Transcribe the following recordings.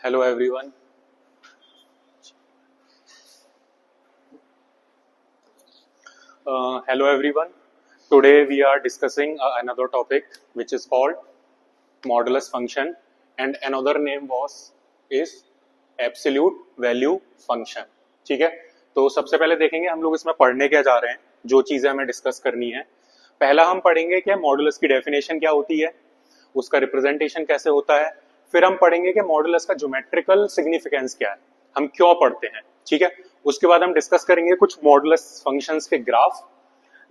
Hello everyone. Hello everyone. Today we are discussing another topic which is called modulus function and another name is absolute value function. ठीक है, तो सबसे पहले देखेंगे हम लोग इसमें पढ़ने क्या जा रहे हैं, जो चीजें हमें डिस्कस करनी है. पहला हम पढ़ेंगे कि मॉडुलस की डेफिनेशन क्या होती है, उसका रिप्रेजेंटेशन कैसे होता है. फिर हम पढ़ेंगे कि मॉडुलस का ज्योमेट्रिकल सिग्निफिकेंस क्या है, हम क्यों पढ़ते हैं. ठीक है, उसके बाद हम डिस्कस करेंगे कुछ मॉडुलस फंक्शंस के ग्राफ.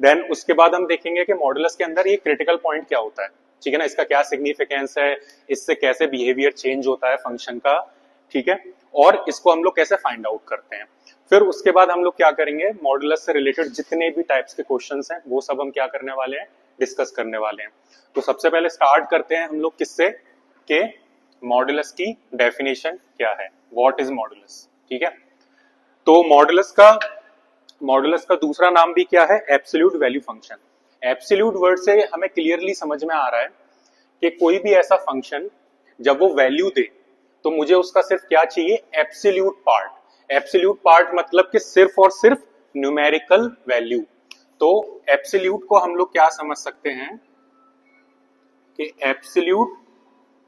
देन उसके बाद हम देखेंगे कि मॉडुलस के अंदर ये क्रिटिकल पॉइंट क्या होता है. ठीक है ना, इसका क्या सिग्निफिकेंस है, इससे कैसे बिहेवियर चेंज होता है फंक्शन का. ठीक है, और इसको हम लोग कैसे फाइंड आउट करते हैं. फिर उसके बाद हम लोग क्या करेंगे, मॉडुलस से रिलेटेड जितने भी टाइप्स के क्वेश्चंस हैं वो सब हम क्या करने वाले हैं, डिस्कस करने वाले हैं. तो सबसे पहले स्टार्ट करते हैं हम लोग किससे, के मॉडुलस की डेफिनेशन क्या है, व्हाट इज मॉडुलस. ठीक है, तो मॉडुलस का दूसरा नाम भी क्या है, absolute value function. Absolute word से हमें क्लियरली समझ में आ रहा है कि कोई भी ऐसा फंक्शन जब वो वैल्यू दे तो मुझे उसका सिर्फ क्या चाहिए, एब्सोल्यूट पार्ट. एब्सोल्यूट पार्ट मतलब कि सिर्फ और सिर्फ न्यूमेरिकल वैल्यू. तो एब्सोल्यूट को हम लोग क्या समझ सकते हैं कि absolute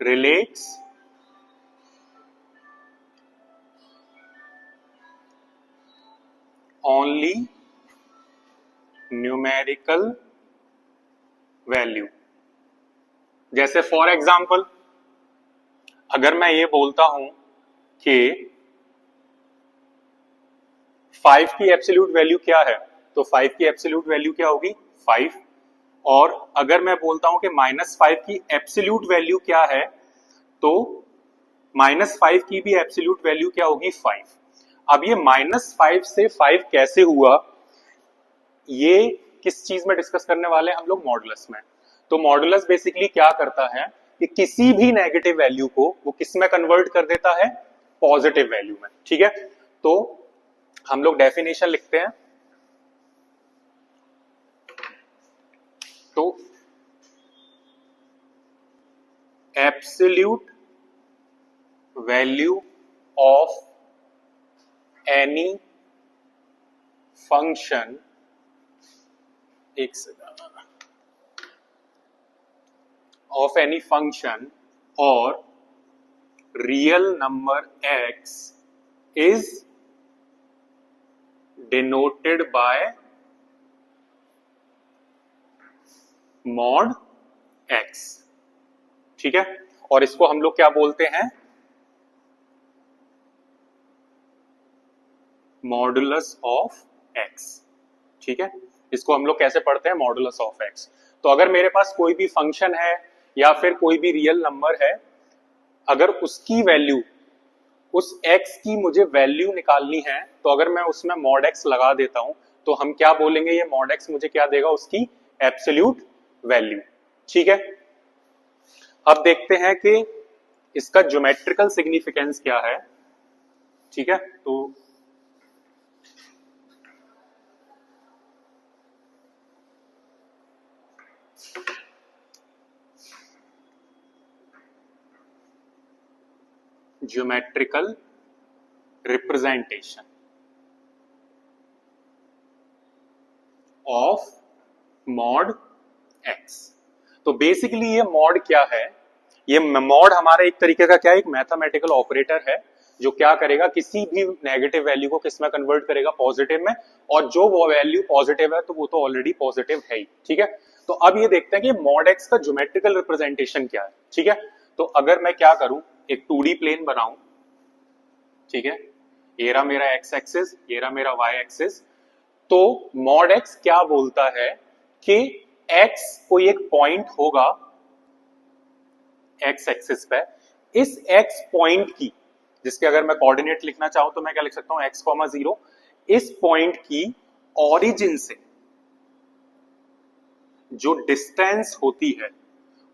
relates only numerical value. जैसे फॉर एग्जाम्पल अगर मैं ये बोलता हूं कि 5 की एब्सोल्यूट वैल्यू क्या है, तो 5 की एब्सोल्यूट वैल्यू क्या होगी, 5. और अगर मैं बोलता हूं कि -5 की एब्सोल्यूट वैल्यू क्या है, तो -5 की भी एब्सोल्यूट वैल्यू क्या होगी, 5. अब ये -5 से 5 कैसे हुआ, ये किस चीज में डिस्कस करने वाले हैं हम लोग, मॉडुलस में. तो मॉडुलस बेसिकली क्या करता है कि किसी भी नेगेटिव वैल्यू को वो किस में कन्वर्ट कर देता है, पॉजिटिव वैल्यू में. ठीक है, तो हम लोग डेफिनेशन लिखते हैं. तो absolute value of any function, एक सेकंड, ऑफ एनी फंक्शन और real number x is denoted by mod x. ठीक है, और इसको हम लोग क्या बोलते हैं, मॉडुलस ऑफ x. ठीक है, इसको हम लोग कैसे पढ़ते हैं, मॉडुलस ऑफ x. तो अगर मेरे पास कोई भी फंक्शन है या फिर कोई भी रियल नंबर है, अगर उसकी वैल्यू, उस x की मुझे वैल्यू निकालनी है, तो अगर मैं उसमें mod x लगा देता हूं तो हम क्या बोलेंगे, ये mod x मुझे क्या देगा, उसकी एब्सोल्यूट वैल्यू. ठीक है, अब देखते हैं कि इसका ज्योमेट्रिकल सिग्निफिकेंस क्या है. ठीक है, तो geometrical representation of mod x. तो बेसिकली ये मॉड क्या है, ये मॉड हमारा एक तरीके का क्या है, एक मैथमेटिकल ऑपरेटर है जो क्या करेगा, किसी भी नेगेटिव वैल्यू को किस में कन्वर्ट करेगा, पॉजिटिव में. और जो वो वैल्यू पॉजिटिव है तो वो तो ऑलरेडी पॉजिटिव है ही. ठीक है, तो अब ये देखते हैं कि मॉड x का ज्योमेट्रिकल रिप्रेजेंटेशन क्या है. ठीक है, तो अगर मैं क्या करूं, एक 2D प्लेन बनाऊं. ठीक है, ये रहा मेरा x एक्सिस, ये रहा मेरा y एक्सिस. तो मॉड x क्या बोलता है कि x कोई एक पॉइंट होगा x एक्सिस पे, इस x पॉइंट की, जिसके अगर मैं कोऑर्डिनेट लिखना चाहूं तो मैं क्या लिख सकता हूं, x, 0. इस पॉइंट की ओरिजिन से जो डिस्टेंस होती है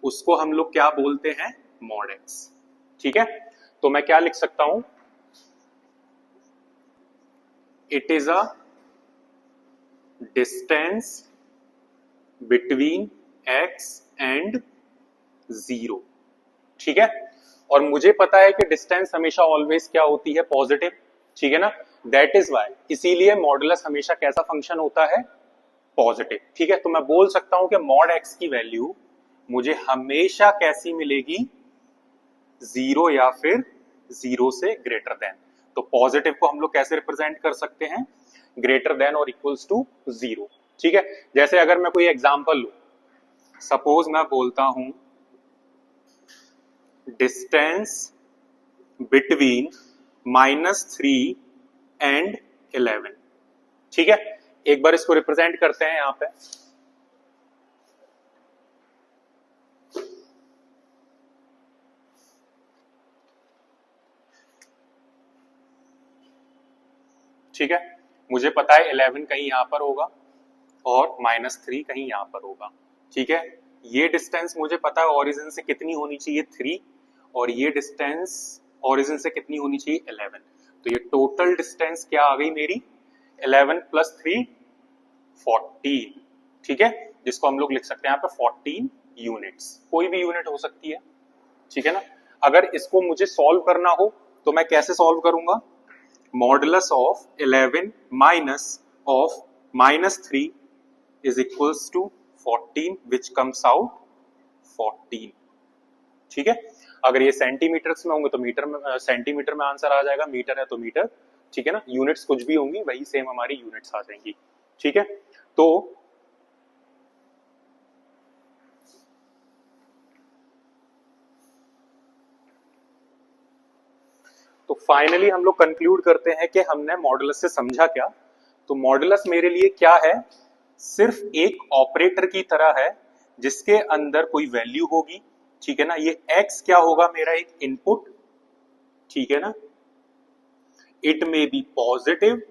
उसको हम लोग क्या बोलते हैं, मॉड x. ठीक है, तो मैं क्या लिख सकता हूं, it is a distance between x and 0. ठीक है, और मुझे पता है कि डिस्टेंस हमेशा ऑलवेज क्या होती है, पॉजिटिव, ठीक है ना, दैट इज वाई, इसीलिए मॉडुलस हमेशा कैसा फंक्शन होता है, पॉजिटिव, ठीक है। तो मैं बोल सकता हूं कि मॉड एक्स की वैल्यू मुझे हमेशा कैसी मिलेगी, 0 या फिर 0 से ग्रेटर देन। तो पॉजिटिव को हम लोग कैसे रिप्रेजेंट कर सकते हैं, ग्रेटर देन और इक्वल्स टू 0, ठीक है। जैसे अगर मैं कोई एग्जांपल लूं, सपोज मैं बोलता हूं डिस्टेंस बिटवीन -3 एंड 11, ठीक है। एक बार इसको रिप्रेजेंट करते हैं यहां पे, ठीक है। मुझे पता है 11 कहीं यहां पर होगा और -3 कहीं यहां पर होगा, ठीक है। ये डिस्टेंस मुझे पता है ओरिजिन से कितनी होनी चाहिए, 3, और ये डिस्टेंस ओरिजिन से कितनी होनी चाहिए, 11। तो ये टोटल डिस्टेंस क्या आ गई मेरी, 11 + 3 14, ठीक है, जिसको हम लोग लिख सकते हैं यहाँ पे 14 यूनिट्स, कोई भी यूनिट हो सकती है, ठीक है ना। अगर इसको मुझे सॉल्व करना हो तो मैं कैसे सॉल्व करूंगा, modulus of 11 minus of -3 is equals to 14 which comes out 14, ठीक है। अगर ये सेंटीमीटर्स में होंगे तो मीटर में, सेंटीमीटर में आंसर आ जाएगा, मीटर है तो मीटर, ठीक है ना। यूनिट्स कुछ भी होंगी वही सेम हमारी यूनिट्स आ जाएंगी, ठीक है। तो फाइनली हम लोग कंक्लूड करते हैं कि हमने मॉडुलस से समझा क्या। तो मॉडुलस मेरे लिए क्या है, सिर्फ एक ऑपरेटर की तरह है जिसके अंदर कोई वैल्यू होगी, ठीक है ना। ये x क्या होगा, मेरा एक इनपुट, ठीक है ना। इट मे बी पॉजिटिव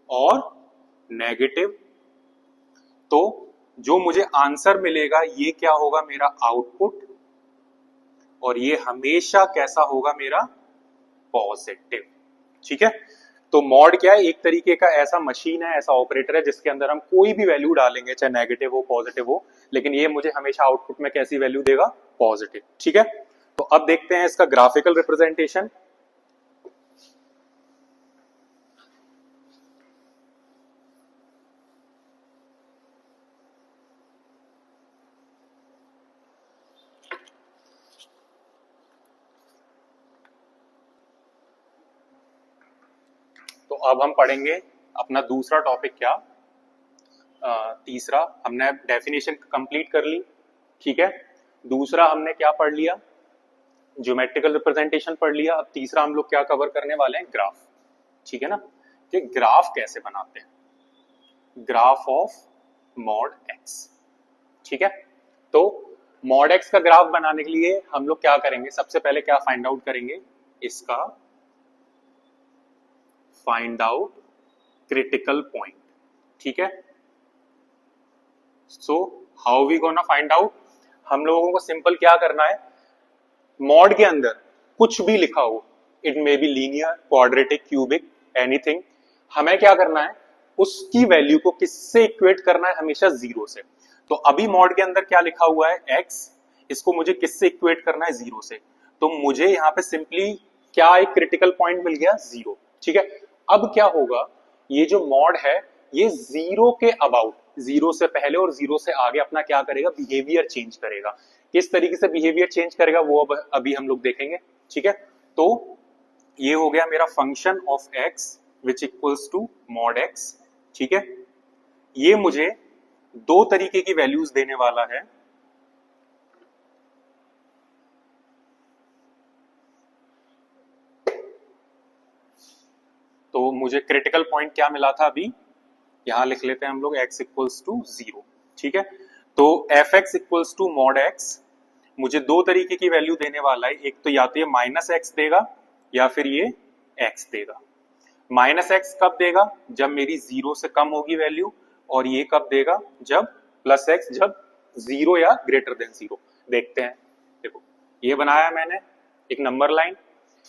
और नेगेटिव। तो जो मुझे आंसर मिलेगा ये क्या होगा, मेरा आउटपुट, और ये हमेशा कैसा होगा, मेरा पॉजिटिव, ठीक है। तो मॉड क्या है, एक तरीके का ऐसा मशीन है, ऐसा ऑपरेटर है जिसके अंदर हम कोई भी वैल्यू डालेंगे, चाहे नेगेटिव हो पॉजिटिव हो, लेकिन ये मुझे हमेशा आउटपुट में कैसी वैल्यू देगा, पॉजिटिव, ठीक है। तो अब देखते हैं इसका ग्राफिकल रिप्रेजेंटेशन। तो अब हम पढ़ेंगे अपना दूसरा टॉपिक, क्या तीसरा। हमने डेफिनेशन कंप्लीट कर ली, ठीक है। दूसरा हमने क्या पढ़ लिया, ज्योमेट्रिकल रिप्रेजेंटेशन पढ़ लिया। अब तीसरा हम लोग क्या कवर करने वाले हैं, ग्राफ, ठीक है ना, कि ग्राफ कैसे बनाते हैं, ग्राफ ऑफ मॉड एक्स, ठीक है। तो मॉड एक्स का ग्राफ बनाने के लिए हम लोग क्या करेंगे, सबसे पहले क्या फाइंड आउट करेंगे, इसका फाइंड आउट क्रिटिकल पॉइंट, ठीक है। So how we gonna find out, हम लोगों को सिंपल क्या करना है, मॉड के अंदर कुछ भी लिखा हो, it may be linear, quadratic, cubic, anything, हमें क्या करना है, उसकी वैल्यू को किससे इक्वेट करना है, हमेशा 0 से। तो अभी मॉड के अंदर क्या लिखा हुआ है, x, इसको मुझे किससे इक्वेट करना है, 0 से। तो मुझे यहाँ पे सिंपली क्या एक क्रिटिकल पॉइंट मिल गया, 0, ठीक है। अब क्या होगा, ये जो मॉड है ये 0 के अबाउट, 0 से पहले और 0 से आगे अपना क्या करेगा, बिहेवियर चेंज करेगा। किस तरीके से बिहेवियर चेंज करेगा वो अब अभी हम लोग देखेंगे, ठीक है। तो ये हो गया मेरा function of x which equals to mod x, ठीक है। ये मुझे दो तरीके की वैल्यूज देने वाला है, तो मुझे क्रिटिकल पॉइंट क्या मिला था, अभी यहां लिख लेते हैं हम लोग, x इक्वल्स टू 0, ठीक है। तो F X equals to mod x मुझे दो तरीके की वैल्यू देने वाला है, एक तो या तो ये -x देगा या फिर ये x देगा। -x कब देगा, जब मेरी 0 से कम होगी वैल्यू, और ये कब देगा, जब +x, जब 0 या ग्रेटर देन 0। देखते हैं, देखो ये बनाया मैंने एक नंबर लाइन,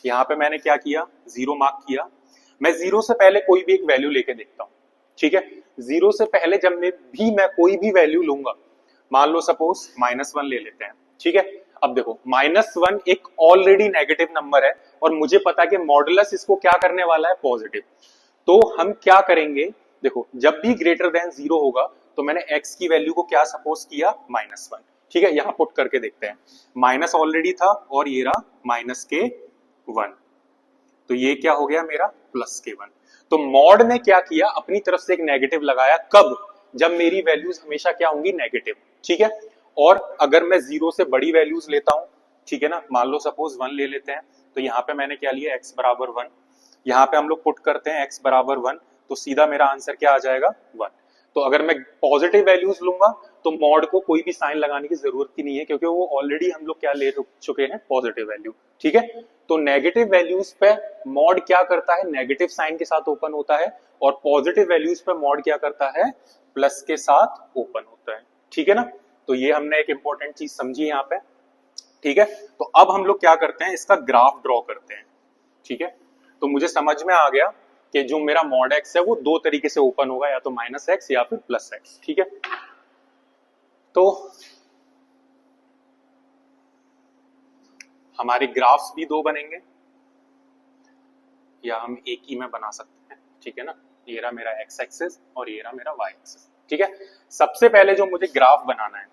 यहाँ पे मैंने क्या किया, 0 मार्क किया। मैं 0 से पहले कोई भी एक वैल्यू लेके देखता हूँ, ठीक है। 0 से पहले जब मैं कोई भी वैल्यू लूंगा, मान लो सपोज -1 ले लेते हैं, ठीक है। अब देखो -1 एक ऑलरेडी नेगेटिव नंबर है और मुझे पता है कि मॉडुलस इसको क्या करने वाला है, पॉजिटिव। तो हम क्या करेंगे, देखो जब भी ग्रेटर देन 0 होगा तो मैंने x की वैल्यू को क्या सपोज किया, -1। ठीक है, यहां पुट करके देखते हैं। माइनस ऑलरेडी था और ये रहा -1, तो ये क्या हो गया मेरा +1। तो मॉड ने क्या किया, अपनी तरफ से एक नेगेटिव लगाया, कब, जब मेरी वैल्यूज हमेशा क्या होंगी, नेगेटिव। ठीक है, और अगर मैं 0 से बड़ी वैल्यूज लेता हूं, ठीक है ना, मान लो सपोज 1 ले लेते हैं, तो यहां पे मैंने क्या लिया, x बराबर 1। यहां पे हम लोग पुट करते हैं x बराबर 1, तो सीधा मेरा आंसर क्या आ जाएगा, 1। तो अगर मैं पॉजिटिव वैल्यूज लूंगा तो मॉड को कोई भी साइन लगाने की जरूरत ही नहीं है, क्योंकि वो ऑलरेडी हम लोग क्या ले चुके हैं, पॉजिटिव वैल्यू। ठीक है, तो नेगेटिव वैल्यूज पे मॉड क्या करता है, नेगेटिव साइन के साथ ओपन होता है, और पॉजिटिव वैल्यूज पे मॉड क्या करता है, प्लस के साथ ओपन होता है। ठीक है ना, तो ये हमने एक इंपॉर्टेंट चीज समझी यहाँ पे। ठीक है, तो अब हम लोग क्या करते हैं, इसका ग्राफ ड्रॉ करते हैं। ठीक है, तो मुझे समझ में आ गया कि जो मेरा मॉड एक्स है वो दो तरीके से ओपन होगा, या तो -x या फिर +x। ठीक है, तो हमारे ग्राफ्स भी दो बनेंगे, या हम एक ही में बना सकते हैं। ठीक है ना, ये रहा मेरा x एक्सिस और ये रहा मेरा y एक्सिस। ठीक है, सबसे पहले जो मुझे ग्राफ बनाना है,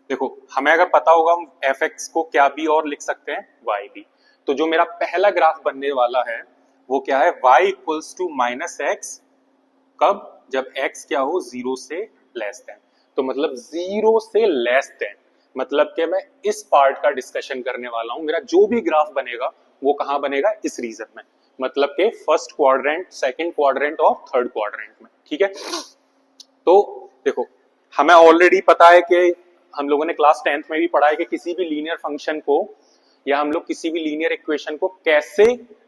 देखो हमें अगर पता होगा हम fx को क्या भी और लिख सकते हैं, y भी। तो जो मेरा पहला ग्राफ बनने वाला है वो क्या है, y इक्वल्स टू -x, कब, जब x क्या हो, 0 से लेस देन। तो मतलब 0 से लेस देन, मतलब कि मैं इस पार्ट का डिस्कशन करने वाला हूं। मेरा जो भी ग्राफ बनेगा वो कहां बनेगा, इस रीजन में, मतलब के फर्स्ट क्वाड्रेंट, सेकंड क्वाड्रेंट और थर्ड क्वाड्रेंट में। ठीक है, तो देखो हमें ऑलरेडी पता है कि हम लोगों ने क्लास 10th में भी पढ़ा है कि किसी भी लीनियर फंक्शन को, या हम लोग किसी भी लीनियर इक्वेशन को कैसे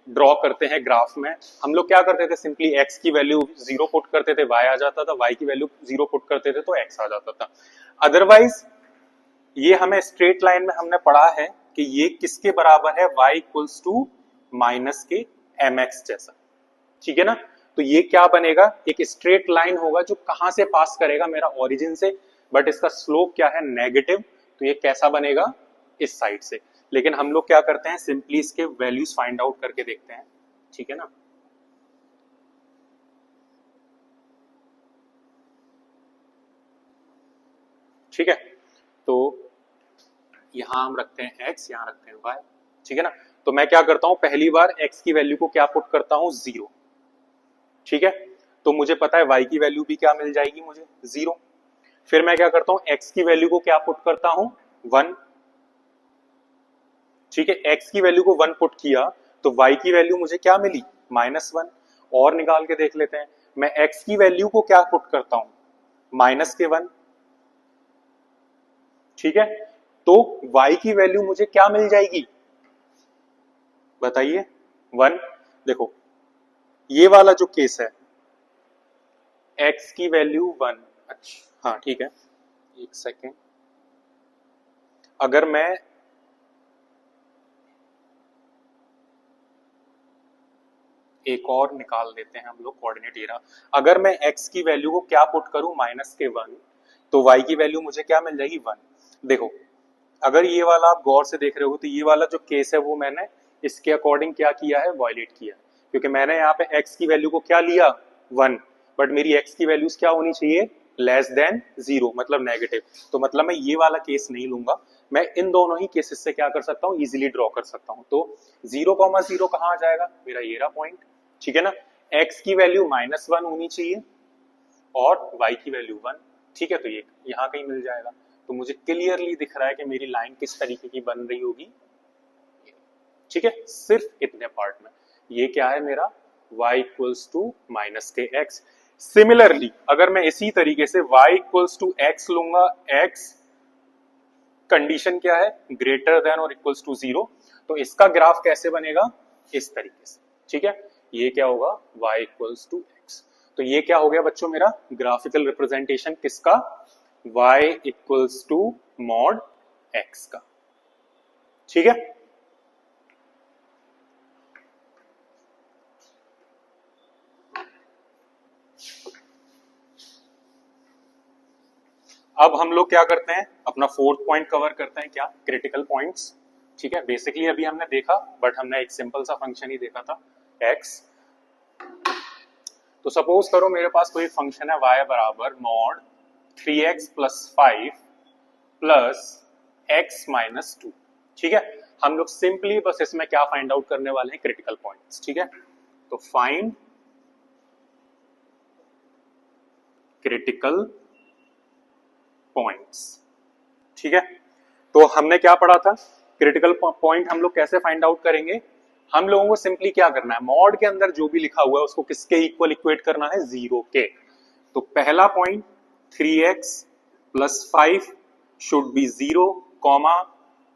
ड्रॉ करते हैं ग्राफ में। हम लोग क्या करते थे, सिंपली x की वैल्यू 0 पुट करते थे, y आ जाता था, y की वैल्यू 0 पुट करते थे तो x आ जाता था। अदरवाइज ये हमें स्ट्रेट लाइन में हमने पढ़ा है कि ये किसके बराबर है, y इक्वल्स टू माइनस के mx जैसा। ठीक है ना, तो ये क्या बनेगा, एक स्ट्रेट लाइन होगा जो कहां से पास करेगा, मेरा ओरिजिन से, बट इसका स्लोप क्या है, नेगेटिव। तो ये कैसा बनेगा, इस साइड से। लेकिन हम लोग क्या करते हैं, सिंपली इसके वैल्यूज फाइंड आउट करके देखते हैं। ठीक है ना, ठीक है, तो यहां हम रखते हैं x, यहां रखते हैं y। ठीक है ना, तो मैं क्या करता हूं, पहली बार x की वैल्यू को क्या पुट करता हूं, 0। ठीक है, तो मुझे पता है y की वैल्यू भी क्या मिल जाएगी मुझे, 0। फिर मैं क्या करता हूं, x की वैल्यू को क्या पुट करता हूं, 1। ठीक है, x की वैल्यू को 1 पुट किया तो y की वैल्यू मुझे क्या मिली, -1। और निकाल के देख लेते हैं, मैं x की वैल्यू को क्या पुट करता हूं, -1। ठीक है, तो y की वैल्यू मुझे क्या मिल जाएगी, बताइए, 1। देखो ये वाला जो केस है, x की वैल्यू 1, अच्छा हाँ ठीक है, एक सेकेंड, अगर मैं एक और निकाल देते हैं हम लोग, कोऑर्डिनेट ये रहा। अगर मैं x की वैल्यू को क्या पुट करूं, -1, तो y की वैल्यू मुझे क्या मिल जाएगी, 1। देखो अगर ये वाला आप गौर से देख रहे हो तो ये वाला जो केस है वो मैंने इसके अकॉर्डिंग क्या किया है, वायलेट किया है, क्योंकि मैंने यहाँ पे x की वैल्यू को क्या लिया, 1, बट मेरी x की वैल्यूज क्या होनी चाहिए, लेस देन 0, मतलब नेगेटिव। तो मतलब मैं ये वाला केस नहीं लूंगा, मैं इन दोनों ही केसेस से क्या कर सकता हूँ, इजिली ड्रॉ कर सकता हूँ। तो 0,0 कहाँ आ जाएगा, मेरा ये रहा पॉइंट। ठीक है ना, x की वैल्यू -1 होनी चाहिए और y की वैल्यू 1। ठीक है, तो ये यहाँ कहीं मिल जाएगा। तो मुझे क्लियरली दिख रहा है कि मेरी लाइन किस तरीके की बन रही होगी। ठीक है, सिर्फ इतने पार्ट में। ये क्या है मेरा, y equals to -x। Similarly अगर मैं इसी तरीके से y इक्वल्स टू x लूंगा, x कंडीशन क्या है, ग्रेटर देन और इक्वल्स टू 0, तो इसका ग्राफ कैसे बनेगा, इस तरीके से। ठीक है, ये क्या होगा, y इक्वल्स टू x। तो ये क्या हो गया बच्चों, मेरा ग्राफिकल रिप्रेजेंटेशन किसका, y equals to mod x का। ठीक है, अब हम लोग क्या करते हैं, अपना फोर्थ पॉइंट कवर करते हैं, क्या, क्रिटिकल पॉइंट्स। ठीक है, बेसिकली अभी हमने देखा, बट हमने एक सिंपल सा फंक्शन ही देखा था, एक्स। तो सपोज करो मेरे पास कोई फंक्शन है y बराबर mod 3x plus 5 plus x minus 2। ठीक है, हम लोग सिंपली बस इसमें क्या फाइंड आउट करने वाले हैं, क्रिटिकल पॉइंट्स। ठीक है, तो फाइंड क्रिटिकल पॉइंट्स। ठीक है, तो हमने क्या पढ़ा था, क्रिटिकल पॉइंट हम लोग कैसे फाइंड आउट करेंगे। हम लोगों को सिंपली क्या करना है, मॉड के अंदर जो भी लिखा हुआ है उसको किसके इक्वल इक्वेट करना है, 0 के। तो पहला point 3x plus 5 should be 0, comma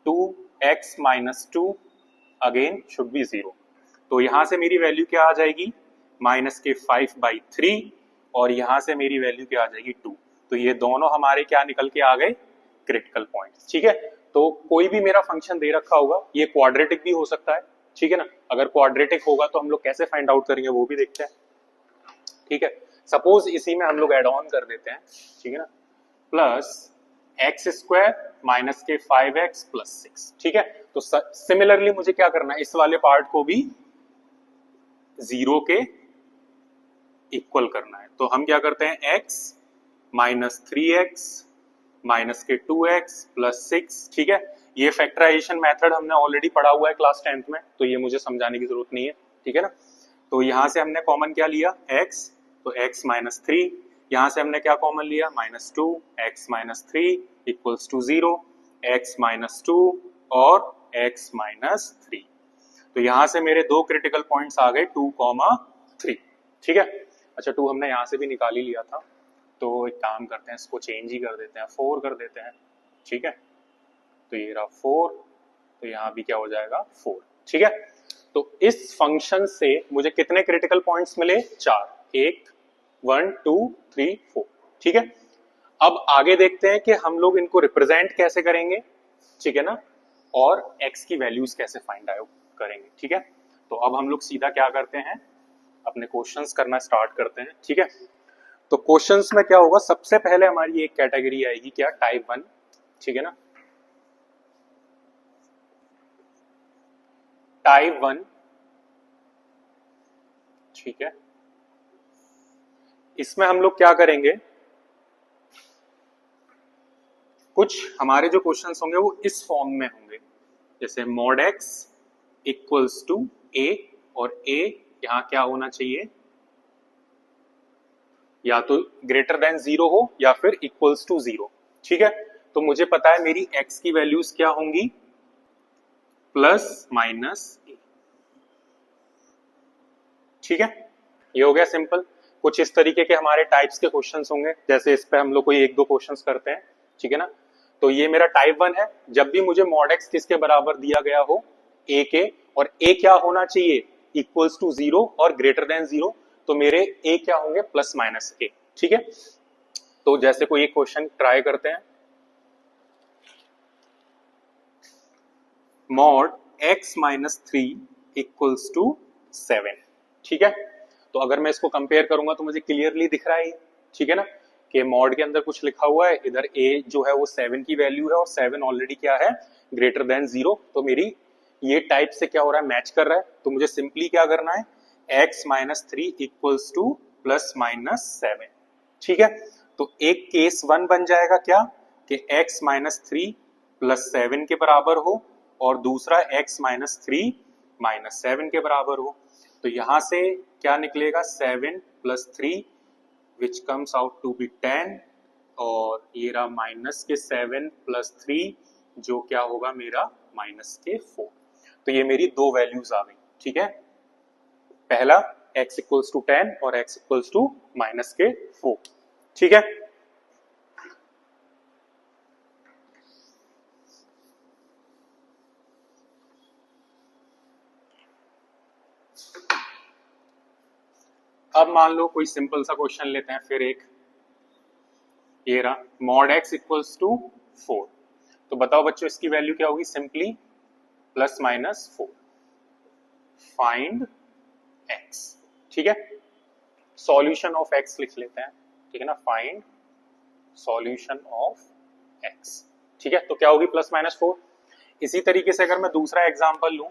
2x minus 2 again should be 0। तो यहां से मेरी वैल्यू क्या आ जाएगी, माइनस के 5/3, और यहां से मेरी वैल्यू क्या आ जाएगी, 2। तो ये दोनों हमारे क्या निकल के आ गए, क्रिटिकल पॉइंट। ठीक है, तो कोई भी मेरा फंक्शन दे रखा होगा, ये क्वाड्रेटिक भी हो सकता है। ठीक है ना, अगर क्वाड्रेटिक होगा तो हम लोग कैसे फाइंड आउट करेंगे वो भी देखते हैं। ठीक है, सपोज इसी में हम लोग एड ऑन कर देते हैं। ठीक है ना, प्लस एक्स स्क्वायर माइनस के 5x प्लस 6। ठीक है, तो सिमिलरली मुझे क्या करना है, इस वाले पार्ट को भी 0 के इक्वल करना है। तो हम क्या करते हैं, x माइनस 3x माइनस के 2x प्लस 6। ठीक है, ये फैक्टराइजेशन मेथड हमने ऑलरेडी पढ़ा हुआ है क्लास 10th में, तो ये मुझे समझाने की जरूरत नहीं है। ठीक है ना, तो यहां से हमने कॉमन क्या लिया, x, तो x माइनस 3, यहां से हमने क्या कॉमन लिया, minus 2, x minus 3 equals to 0, x minus 2 और x माइनस 3। तो यहां से मेरे दो क्रिटिकल पॉइंट्स आ गए, 2,3। ठीक है, अच्छा 2 हमने यहां से भी निकाल ही लिया था, तो एक काम करते हैं, इसको चेंज ही कर देते हैं, 4 कर देते हैं। ठीक है, तो ये रहा 4, तो यहां भी क्या हो जाएगा, 4। ठीक है, तो इस फंक्शन से मुझे कितने क्रिटिकल पॉइंट्स मिले, 4, 1 2 3 4। ठीक है, अब आगे देखते हैं कि हम लोग इनको रिप्रेजेंट कैसे करेंगे। ठीक है ना, और x की वैल्यूज कैसे फाइंड आउट करेंगे। ठीक है, तो अब हम लोग सीधा क्या करते हैं, अपने क्वेश्चंस करना स्टार्ट करते हैं। ठीक है, तो क्वेश्चंस में क्या होगा, सबसे पहले हमारी एक कैटेगरी आएगी, क्या, टाइप 1। ठीक है ना, टाइप 1। ठीक है, इसमें हम लोग क्या करेंगे, कुछ हमारे जो क्वेश्चंस होंगे वो इस फॉर्म में होंगे, जैसे mod x equals to a, और a यहां क्या होना चाहिए, या तो ग्रेटर देन 0 हो या फिर इक्वल्स टू 0। ठीक है, तो मुझे पता है मेरी x की वैल्यूज क्या होंगी, प्लस माइनस a। ठीक है, ये हो गया सिंपल। कुछ इस तरीके के हमारे टाइप्स के क्वेश्चंस होंगे, जैसे इस पे हम लोग कोई एक दो क्वेश्चंस करते हैं। ठीक है ना, तो ये मेरा टाइप 1 है। जब भी मुझे मॉड x किसके बराबर दिया गया हो, a के, और a क्या होना चाहिए, इक्वल्स टू 0 और ग्रेटर देन 0, तो मेरे a क्या होंगे, प्लस माइनस a। ठीक है, तो जैसे कोई एक क्वेश्चन ट्राई करते हैं, mod x minus 3 equals to 7। ठीक है, तो अगर मैं इसको कंपेयर करूंगा तो मुझे क्लियरली दिख रहा है। ठीक है ना, कि मॉड के अंदर कुछ लिखा हुआ है, इधर a जो है वो 7 की वैल्यू है, और 7 ऑलरेडी क्या है, ग्रेटर देन 0। तो मेरी ये टाइप से क्या हो रहा है, मैच कर रहा है। तो मुझे सिंपली क्या करना है, x minus 3 equals two plus minus 7। ठीक है, तो एक केस 1 बन जाएगा, क्या, कि x माइनस 3 प्लस 7 के बराबर हो, और दूसरा x माइनस 3 माइनस 7 के बराबर हो। तो यहां से क्या निकलेगा, 7 plus 3 which comes out to be 10, और ये रहा माइनस के 7 प्लस 3 जो क्या होगा मेरा, माइनस के 4। तो ये मेरी दो वैल्यूज आ गई। ठीक है, पहला x इक्वल्स टू 10 और x इक्वल्स टू माइनस के 4। ठीक है, अब मान लो कोई सिंपल सा क्वेश्चन लेते हैं, फिर एक ये रहा, मॉड x इक्वल्स टू 4। तो बताओ बच्चों इसकी वैल्यू क्या होगी, simply plus minus 4। Find x। ठीक है, सॉल्यूशन ऑफ x लिख लेते हैं। ठीक है ना, फाइंड सॉल्यूशन ऑफ एक्स। ठीक है, तो क्या होगी प्लस माइनस 4। इसी तरीके से अगर मैं दूसरा एग्जांपल लूं,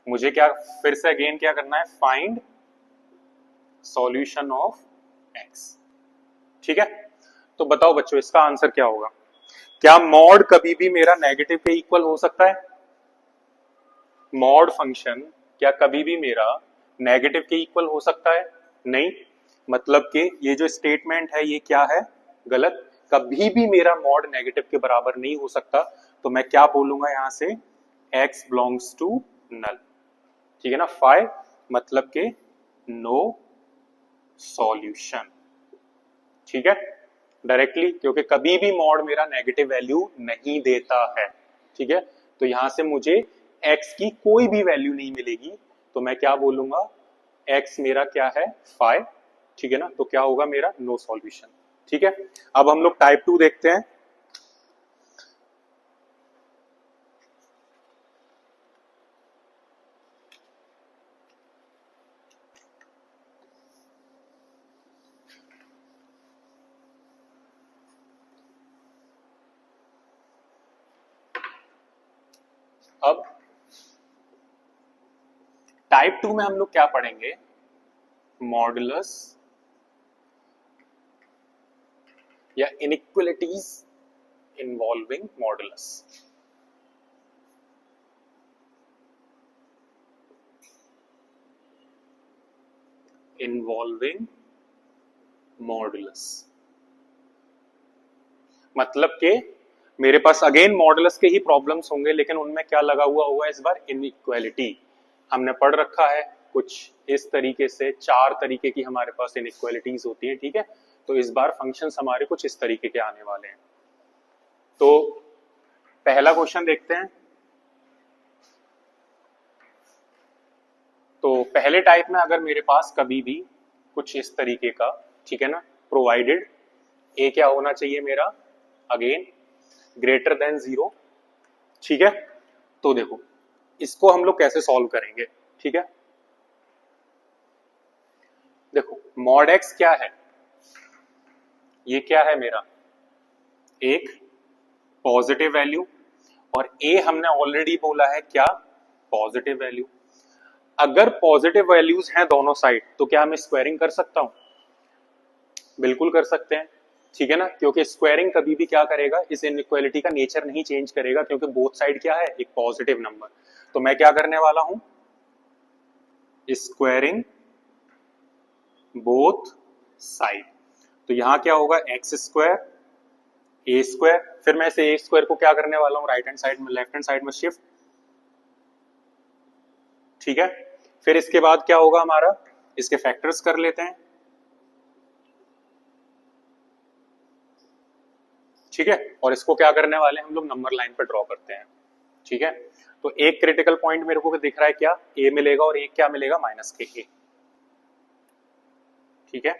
मुझे क्या फिर से अगेन क्या करना है, फाइंड सॉल्यूशन ऑफ एक्स। ठीक है, तो बताओ बच्चों इसका आंसर क्या होगा। क्या मॉड कभी भी मेरा नेगेटिव के इक्वल हो सकता है? मॉड फंक्शन क्या कभी भी मेरा नेगेटिव के इक्वल हो सकता है? नहीं। मतलब कि ये जो स्टेटमेंट है ये क्या है, गलत। कभी भी मेरा मॉड नेगेटिव के बराबर नहीं हो सकता। तो मैं क्या बोलूंगा यहां से, x बिलोंग्स टू नल। ठीक है ना, 5 मतलब के नो सॉल्यूशन। ठीक है, डायरेक्टली, क्योंकि कभी भी मॉड मेरा नेगेटिव वैल्यू नहीं देता है। ठीक है, तो यहां से मुझे x की कोई भी वैल्यू नहीं मिलेगी, तो मैं क्या बोलूंगा, x मेरा क्या है 5। ठीक है ना, तो क्या होगा मेरा नो सॉल्यूशन। ठीक है, अब हम लोग टाइप 2 देखते हैं। अब टाइप 2 में हम लोग क्या पढ़ेंगे, मॉडुलस या inequalities involving modulus. Involving modulus मतलब के मेरे पास अगेन मॉडुलस के ही प्रॉब्लम्स होंगे, लेकिन उनमें क्या लगा हुआ होगा इस बार, इनइक्वालिटी। हमने पढ़ रखा है कुछ इस तरीके से, 4 तरीके की हमारे पास इनइक्वालिटीज होती है। ठीक है, तो इस बार फंक्शंस हमारे कुछ इस तरीके के आने वाले हैं। तो पहला क्वेश्चन देखते हैं। तो पहले टाइप में अगर मेरे पास कभी भी कुछ इस तरीके का, ठीक है ना, प्रोवाइडेड ए क्या होना चाहिए मेरा, अगेन ग्रेटर देन 0। ठीक है, तो देखो इसको हम लोग कैसे सॉल्व करेंगे। ठीक है, देखो मॉड एक्स क्या है, ये क्या है मेरा, एक पॉजिटिव वैल्यू, और ए हमने ऑलरेडी बोला है क्या, पॉजिटिव वैल्यू। अगर पॉजिटिव वैल्यूज हैं दोनों साइड, तो क्या मैं स्क्वायरिंग कर सकता हूं? बिल्कुल कर सकते हैं। ठीक है ना, क्योंकि स्क्वायरिंग कभी भी क्या करेगा, इस इनइक्वालिटी का नेचर नहीं चेंज करेगा, क्योंकि बोथ साइड क्या है, एक पॉजिटिव नंबर। तो मैं क्या करने वाला हूं, स्क्वायरिंग बोथ साइड। तो यहां क्या होगा, एक्स स्क्वायर ए स्क्वायर, फिर मैं इसे ए स्क्वायर को क्या करने वाला हूं, राइट हैंड साइड में, लेफ्ट हैंड साइड में शिफ्ट। ठीक है, फिर इसके बाद क्या होगा हमारा, इसके फैक्टर्स कर लेते हैं। ठीक है, और इसको क्या करने वाले हैं हम लोग, नंबर लाइन पे ड्रॉ करते हैं। ठीक है, तो एक क्रिटिकल पॉइंट मेरे को दिख रहा है क्या, ए मिलेगा, और एक क्या मिलेगा, माइनस के ए। ठीक है,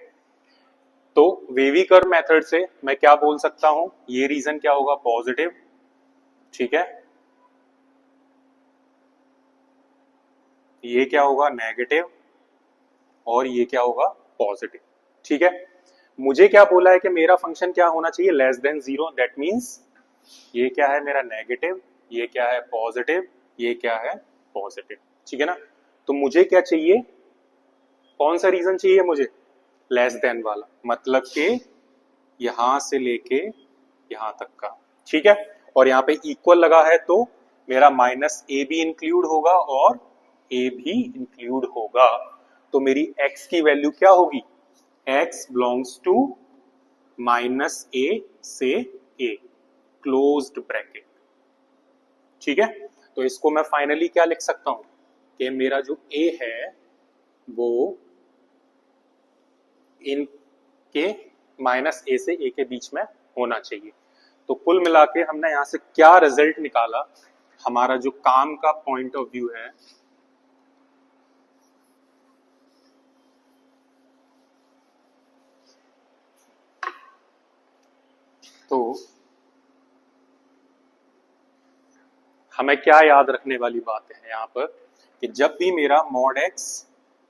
तो वेवी कर्व मेथड से मैं क्या बोल सकता हूं, ये रीजन क्या होगा, पॉजिटिव। ठीक है, ये क्या होगा, नेगेटिव, और ये क्या होगा, पॉजिटिव। ठीक है, मुझे क्या बोला है कि मेरा फंक्शन क्या होना चाहिए, लेस देन 0। दैट मींस ये क्या है मेरा नेगेटिव, ये क्या है पॉजिटिव, ये क्या है पॉजिटिव। ठीक है ना, तो मुझे क्या चाहिए, कौन सा रीजन चाहिए मुझे, लेस देन वाला, मतलब कि यहां से लेके यहां तक का। ठीक है, और यहाँ पे इक्वल लगा है, तो मेरा माइनस ए भी इंक्लूड होगा और ए भी इंक्लूड होगा। तो मेरी x की वैल्यू क्या होगी, x बिलोंग्स टू माइनस ए से ए, क्लोज्ड ब्रैकेट। ठीक है, तो इसको मैं फाइनली क्या लिख सकता हूं, कि मेरा जो a है वो इन के माइनस ए से ए के बीच में होना चाहिए। तो कुल मिला के हमने यहां से क्या रिजल्ट निकाला, हमारा जो काम का पॉइंट ऑफ व्यू है, तो हमें क्या याद रखने वाली बात है यहाँ पर, कि जब भी मेरा mod x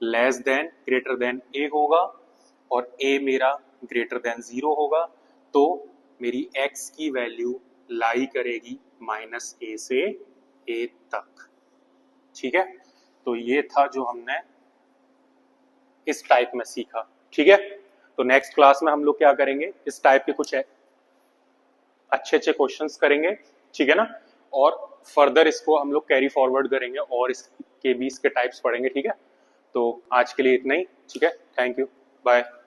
less than greater than a होगा और a मेरा ग्रेटर देन 0 होगा तो मेरी x की वैल्यू लाई करेगी -a से a तक। ठीक है, तो ये था जो हमने इस टाइप में सीखा। ठीक है, तो नेक्स्ट क्लास में हम लोग क्या करेंगे, इस टाइप के कुछ अच्छे अच्छे क्वेश्चंस करेंगे। ठीक है ना, और फर्दर इसको हम लोग कैरी फॉरवर्ड करेंगे और इसके भी इसके टाइप्स पढ़ेंगे। ठीक है, तो आज के लिए इतना ही। ठीक है, थैंक यू, बाय।